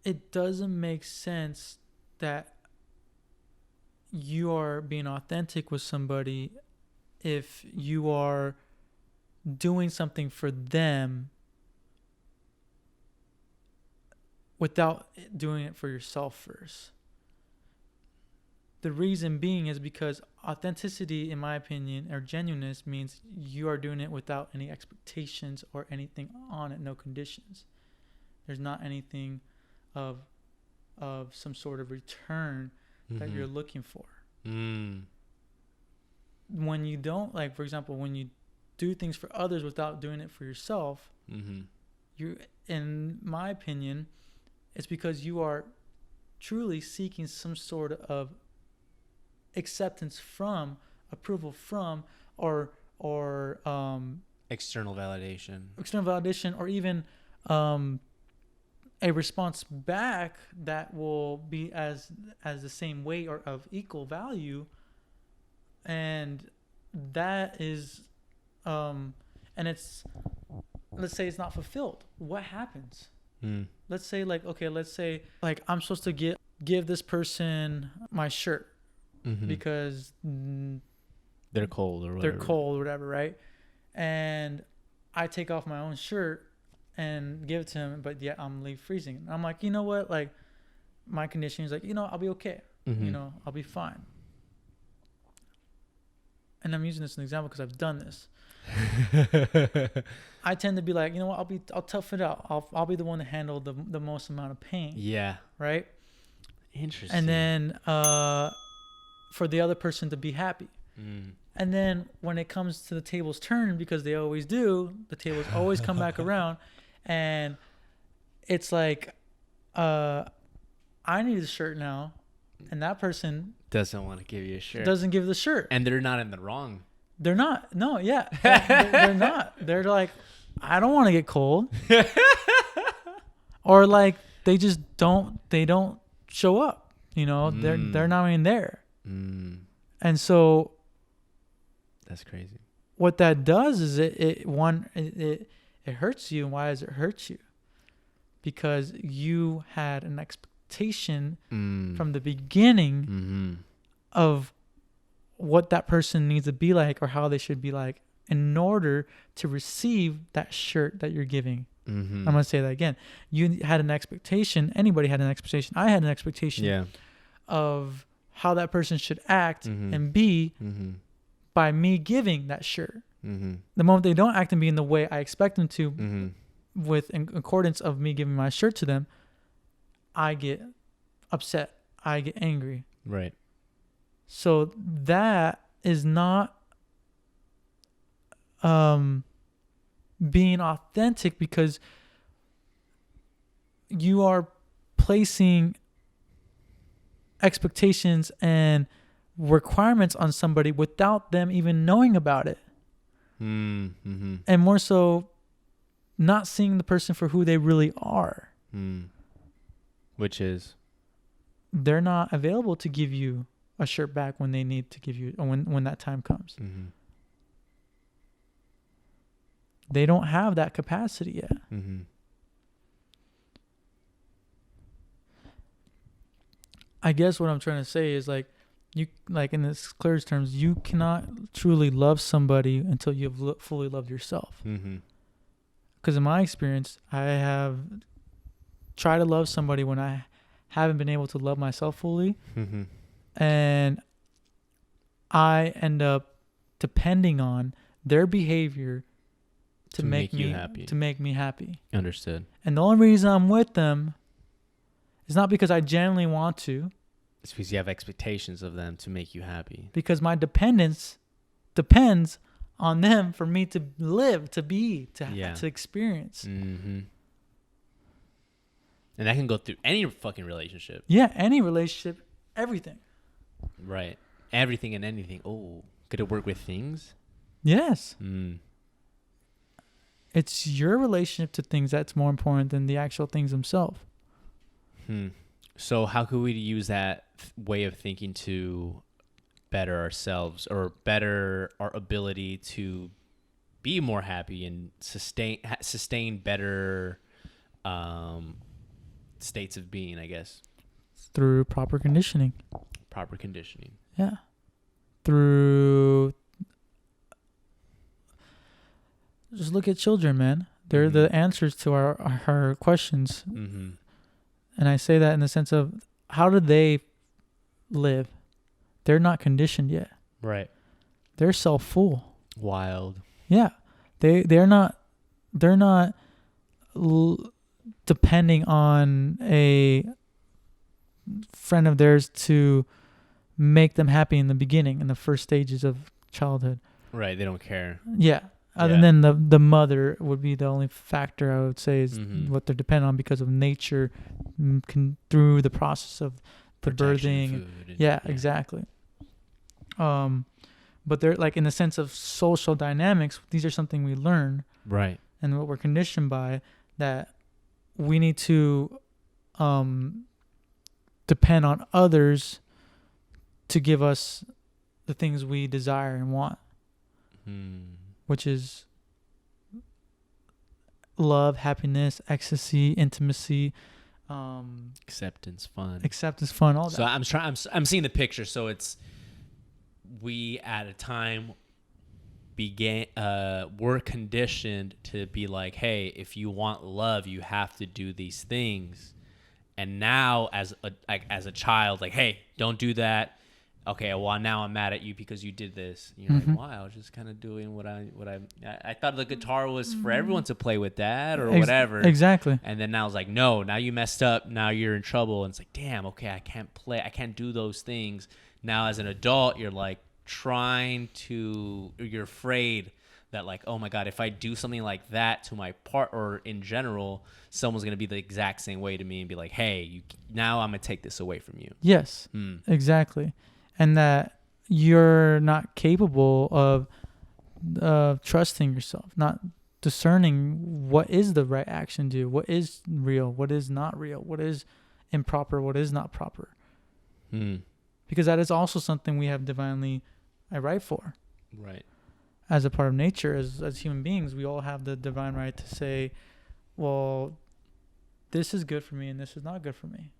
it doesn't make sense that you are being authentic with somebody if you are doing something for them without doing it for yourself first. The reason being is because authenticity, in my opinion, or genuineness means you are doing it without any expectations or anything on it, no conditions. There's not anything of some sort of return that you're looking for. When you don't, like, for example, when you do things for others without doing it for yourself, you, in my opinion, it's because you are truly seeking some sort of acceptance from, approval from, or external validation, or even a response back that will be as the same weight or of equal value, and that is and it's, let's say it's not fulfilled. What happens? Let's say I'm supposed to give this person my shirt because they're cold or whatever, right? And I take off my own shirt and give it to him, but yet I'm freezing. I'm like, you know what? Like, my condition is like, I'll be okay. I'll be fine. And I'm using this as an example because I've done this. I tend to be like, I'll tough it out. I'll be the one to handle the most amount of pain. Yeah. Right? Interesting. And then for the other person to be happy. And then when it comes to the tables turn, because they always do, the tables always come back around, and it's like, I need a shirt now, and that person doesn't want to give you a shirt. Doesn't give the shirt. And they're not in the wrong. They're not. No, yeah. They're not. They're like, I don't want to get cold. Or like, they just don't show up. They're not even there. And so that's crazy. What that does is it hurts you. And why does it hurt you? Because you had an expectation from the beginning of what that person needs to be like or how they should be like in order to receive that shirt that you're giving. I'm going to say that again. You had an expectation. Anybody had an expectation. I had an expectation of how that person should act and be by me giving that shirt. The moment they don't act and be in the way I expect them to, with in accordance of me giving my shirt to them, I get upset. I get angry. Right. So that is not being authentic, because you are placing expectations and requirements on somebody without them even knowing about it. And more so, not seeing the person for who they really are. Which is? They're not available to give you a shirt back when they need to give you, or when that time comes. They don't have that capacity yet. I guess what I'm trying to say is, like, you, like, in this clearest terms, you cannot truly love somebody until you've fully loved yourself. Because in my experience, I have tried to love somebody when I haven't been able to love myself fully. And I end up depending on their behavior to make me happy. Understood. And the only reason I'm with them is not because I genuinely want to. It's because you have expectations of them to make you happy. Because my dependence depends on them for me to live, to be, to experience. And that can go through any fucking relationship. Yeah, any relationship, everything. Right. Everything and anything. Oh, could it work with things? Yes. It's your relationship to things that's more important than the actual things themselves. So how could we use that way of thinking to better ourselves, or better our ability to be more happy and sustain better states of being, I guess. Through proper conditioning. Proper conditioning. Yeah. Through... Just look at children, man. They're the answers to our questions. Mm-hmm. And I say that in the sense of, how do they live? They're not conditioned yet. Right. They're self-full. Wild. Yeah. They're not depending on a friend of theirs to make them happy in the beginning, in the first stages of childhood. Right. They don't care. Yeah. Other than the mother would be the only factor I would say is what they're dependent on because of nature, through the process of the birthing. Yeah, exactly. But they're like, in the sense of social dynamics, these are something we learn. Right. And what we're conditioned by, that we need to depend on others to give us the things we desire and want. Which is love, happiness, ecstasy, intimacy, acceptance, fun, all that. So I'm seeing the picture. So it's, we at a time were conditioned to be like, hey, if you want love, you have to do these things. And now as a child, like, hey, don't do that. Okay, well, now I'm mad at you because you did this. And you're like, wow, I was just kind of doing what I thought the guitar was for everyone to play with, Dad, or whatever. Exactly. And then now I was like, no, now you messed up. Now you're in trouble. And it's like, damn, okay, I can't play. I can't do those things. Now as an adult, you're like you're afraid that, like, oh my God, if I do something like that to my part, or in general, someone's going to be the exact same way to me and be like, hey, now I'm going to take this away from you. Yes, exactly. And that you're not capable of trusting yourself, not discerning what is the right action to do, what is real, what is not real, what is improper, what is not proper. Because that is also something we have divinely a right for. Right. As a part of nature, as human beings, we all have the divine right to say, well, this is good for me and this is not good for me.